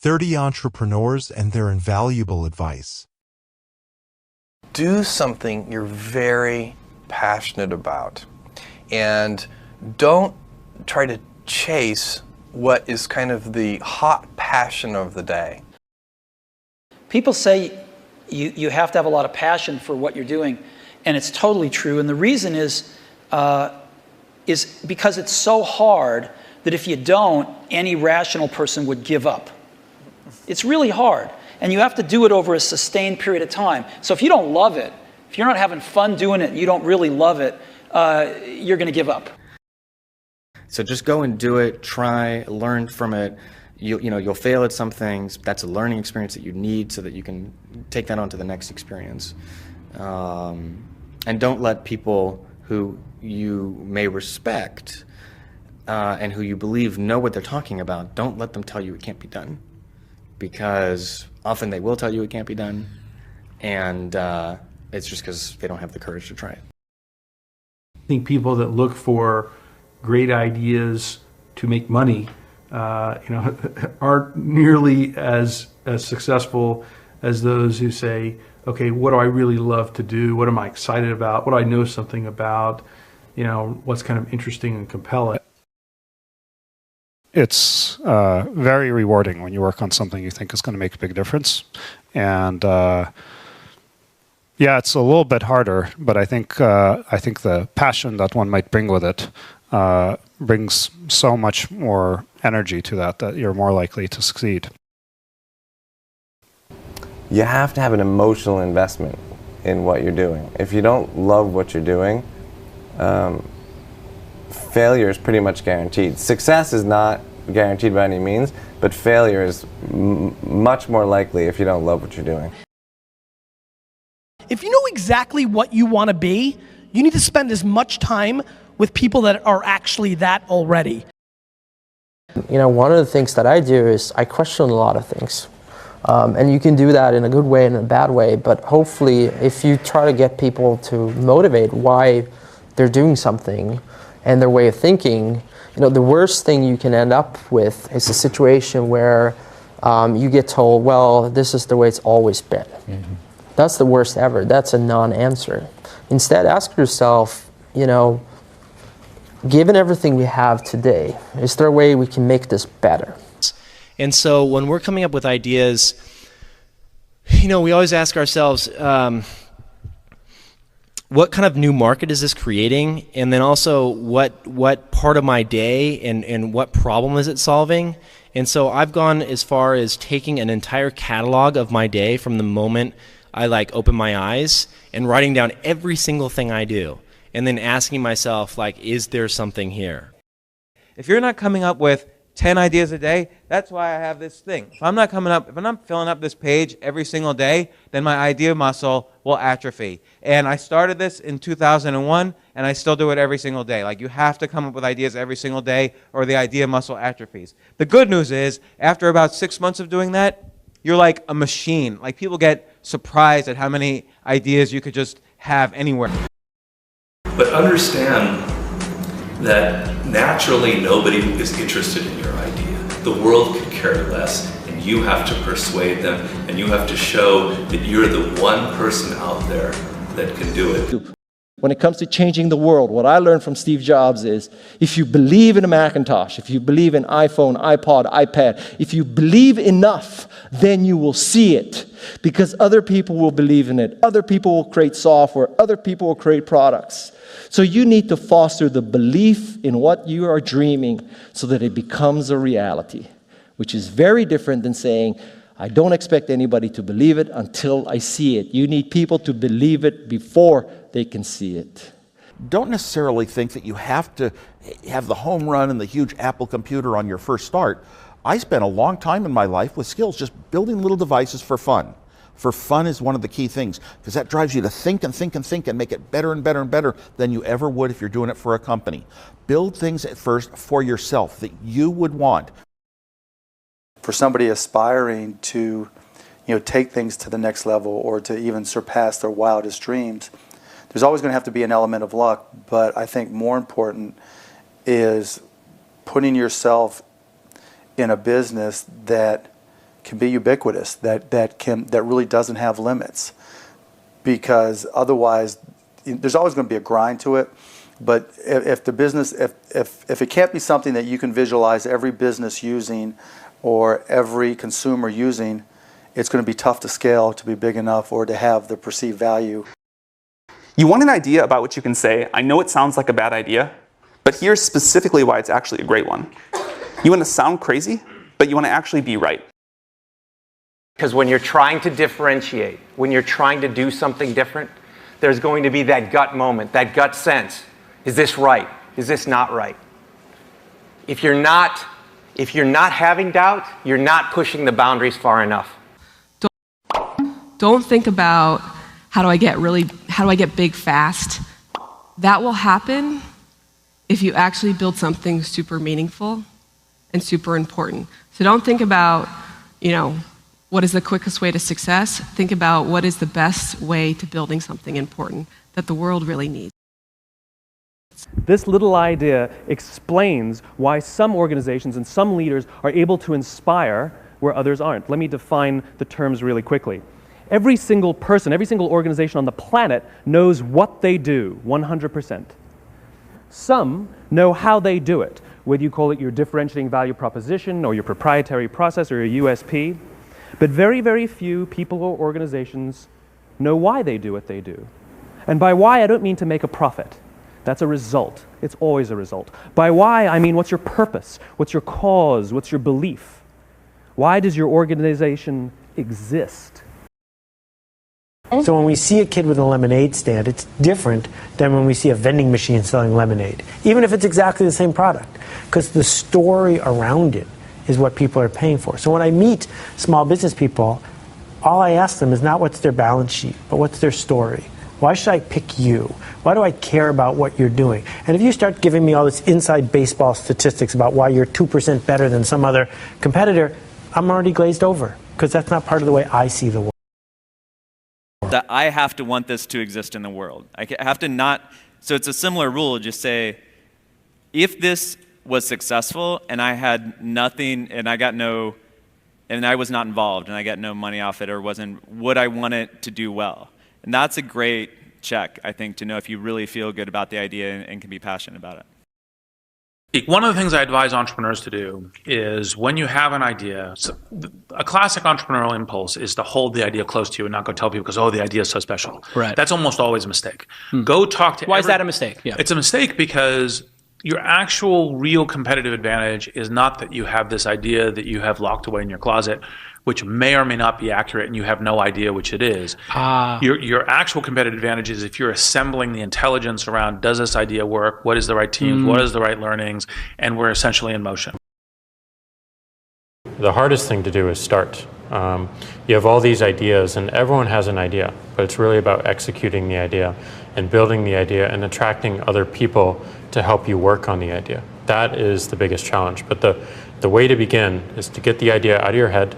30 entrepreneurs and their invaluable advice. Do something you're very passionate about, and don't try to chase what is kind of the hot passion of the day. People say you have to have a lot of passion for what you're doing, and it's totally true. And the reason is because it's so hard that if you don't, any rational person would give up. It's really hard, and you have to do it over a sustained period of time. So if you don't love it, if you're not having fun doing it, you don't really love it, you're going to give up. So just go and do it, try, learn from it. You'll fail at some things. That's a learning experience that you need so that you can take that on to the next experience. And don't let people who you may respect and who you believe know what they're talking about, don't let them tell you it can't be done. Because often they will tell you it can't be done, and it's just because they don't have the courage to try it. I think people that look for great ideas to make money, aren't nearly as successful as those who say, okay, what do I really love to do? What am I excited about? What do I know something about? What's kind of interesting and compelling? It's very rewarding when you work on something you think is going to make a big difference. And yeah, it's a little bit harder, but I think the passion that one might bring with it brings so much more energy to that you're more likely to succeed. You have to have an emotional investment in what you're doing. If you don't love what you're doing, failure is pretty much guaranteed. Success is not guaranteed by any means, but failure is much more likely if you don't love what you're doing. If you know exactly what you want to be, you need to spend as much time with people that are actually that already. One of the things that I do is I question a lot of things. And you can do that in a good way and a bad way, but hopefully if you try to get people to motivate why they're doing something and their way of thinking, the worst thing you can end up with is a situation where you get told, well, this is the way it's always been. Mm-hmm. That's the worst ever. That's a non-answer. Instead, ask yourself, given everything we have today, is there a way we can make this better? And so when we're coming up with ideas, we always ask ourselves, what kind of new market is this creating? And then also, what part of my day and what problem is it solving? And so I've gone as far as taking an entire catalog of my day from the moment I open my eyes and writing down every single thing I do. And then asking myself, is there something here? If you're not coming up with 10 ideas a day, that's why I have this thing. If I'm not filling up this page every single day, then my idea muscle will atrophy. And I started this in 2001, and I still do it every single day. You have to come up with ideas every single day, or the idea muscle atrophies. The good news is, after about 6 months of doing that, you're like a machine. People get surprised at how many ideas you could just have anywhere. But understand that naturally nobody is interested in your idea. The world could care less, and you have to persuade them, and you have to show that you're the one person out there that can do it. When it comes to changing the world, what I learned from Steve Jobs is, if you believe in a Macintosh, if you believe in iPhone, iPod, iPad, if you believe enough, then you will see it. Because other people will believe in it. Other people will create software. Other people will create products. So you need to foster the belief in what you are dreaming so that it becomes a reality, which is very different than saying, I don't expect anybody to believe it until I see it. You need people to believe it before they can see it. Don't necessarily think that you have to have the home run and the huge Apple computer on your first start. I spent a long time in my life with skills just building little devices for fun. For fun is one of the key things, because that drives you to think and think and think and make it better and better and better than you ever would if you're doing it for a company. Build things at first for yourself that you would want. For somebody aspiring to, take things to the next level or to even surpass their wildest dreams, there's always going to have to be an element of luck, but I think more important is putting yourself in a business that can be ubiquitous, that really doesn't have limits, because otherwise there's always going to be a grind to it. But if the business, if it can't be something that you can visualize every business using or every consumer using, it's going to be tough to scale to be big enough or to have the perceived value. You want an idea about what you can say. I know it sounds like a bad idea, but here's specifically why it's actually a great one. You want to sound crazy, but you want to actually be right. Because when you're trying to differentiate, when you're trying to do something different, there's going to be that gut moment, that gut sense. Is this right? Is this not right? If you're not having doubt, you're not pushing the boundaries far enough. Don't think about how do I get big fast. That will happen if you actually build something super meaningful and super important. So don't think about, what is the quickest way to success? Think about what is the best way to building something important that the world really needs. This little idea explains why some organizations and some leaders are able to inspire where others aren't. Let me define the terms really quickly. Every single person, every single organization on the planet knows what they do, 100%. Some know how they do it, whether you call it your differentiating value proposition or your proprietary process or your USP. But very, very few people or organizations know why they do what they do. And by why, I don't mean to make a profit. That's a result. It's always a result. By why, I mean what's your purpose? What's your cause? What's your belief? Why does your organization exist? So when we see a kid with a lemonade stand, it's different than when we see a vending machine selling lemonade, even if it's exactly the same product, because the story around it is what people are paying for. So when I meet small business people, all I ask them is not what's their balance sheet, but what's their story. Why should I pick you? Why do I care about what you're doing? And if you start giving me all this inside baseball statistics about why you're 2% better than some other competitor, I'm already glazed over, because that's not part of the way I see the world. That I have to want this to exist in the world. I have to not, so it's a similar rule, just say, if this was successful and I had nothing and I was not involved and I got no money off it or would I want it to do well? And that's a great check, I think, to know if you really feel good about the idea and can be passionate about it. One of the things I advise entrepreneurs to do is when you have an idea, a classic entrepreneurial impulse is to hold the idea close to you and not go tell people because, the idea is so special. Right. That's almost always a mistake. Go talk to Why is that a mistake? Yeah. It's a mistake because your actual real competitive advantage is not that you have this idea that you have locked away in your closet, which may or may not be accurate and you have no idea which it is. Your actual competitive advantage is if you're assembling the intelligence around, does this idea work? What is the right teams? What is the right learnings? And we're essentially in motion. The hardest thing to do is start. You have all these ideas and everyone has an idea, but it's really about executing the idea and building the idea and attracting other people to help you work on the idea. That is the biggest challenge. But the way to begin is to get the idea out of your head,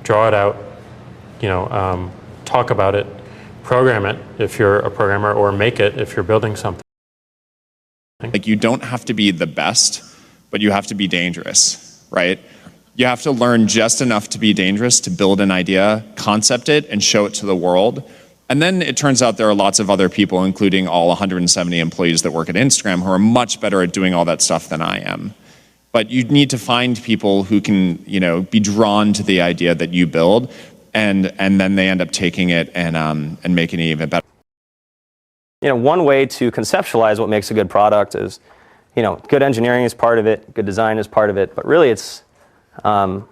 draw it out, talk about it, program it if you're a programmer, or make it if you're building something. Like, you don't have to be the best, but you have to be dangerous, right? You have to learn just enough to be dangerous to build an idea, concept it, and show it to the world. And then it turns out there are lots of other people, including all 170 employees that work at Instagram, who are much better at doing all that stuff than I am. But you need to find people who can, be drawn to the idea that you build, and then they end up taking it and making it even better. One way to conceptualize what makes a good product is, good engineering is part of it, good design is part of it, but really it's, one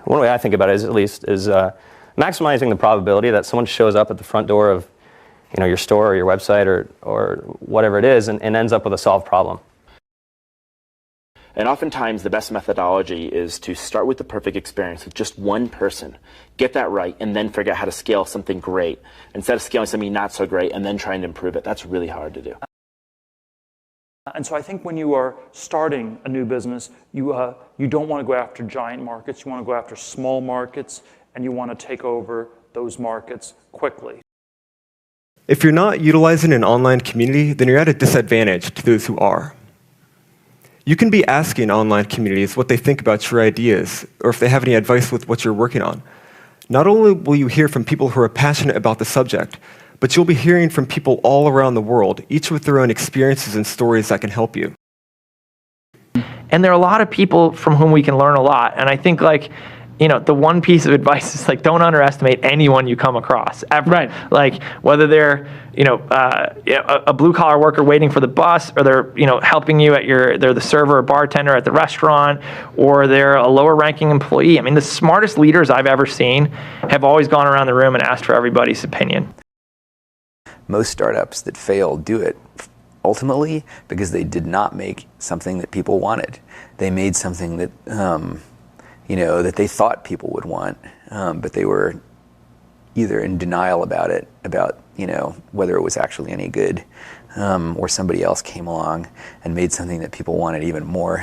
way I think about it is maximizing the probability that someone shows up at the front door of, your store or your website or whatever it is and ends up with a solved problem. And oftentimes the best methodology is to start with the perfect experience with just one person, get that right, and then figure out how to scale something great instead of scaling something not so great and then trying to improve it. That's really hard to do. And so I think when you are starting a new business, you don't want to go after giant markets. You want to go after small markets, and you want to take over those markets quickly. If you're not utilizing an online community, then you're at a disadvantage to those who are. You can be asking online communities what they think about your ideas, or if they have any advice with what you're working on. Not only will you hear from people who are passionate about the subject, but you'll be hearing from people all around the world, each with their own experiences and stories that can help you. And there are a lot of people from whom we can learn a lot. And I think, like, you know, the one piece of advice is, like, don't underestimate anyone you come across ever. Right. Like, whether they're, you know, a blue collar worker waiting for the bus, or they're, you know, helping you at they're the server or bartender at the restaurant, or they're a lower ranking employee. I mean, the smartest leaders I've ever seen have always gone around the room and asked for everybody's opinion. Most startups that fail do it ultimately because they did not make something that people wanted. They made something that, you know, that they thought people would want, but they were either in denial about it, about, you know, whether it was actually any good, or somebody else came along and made something that people wanted even more.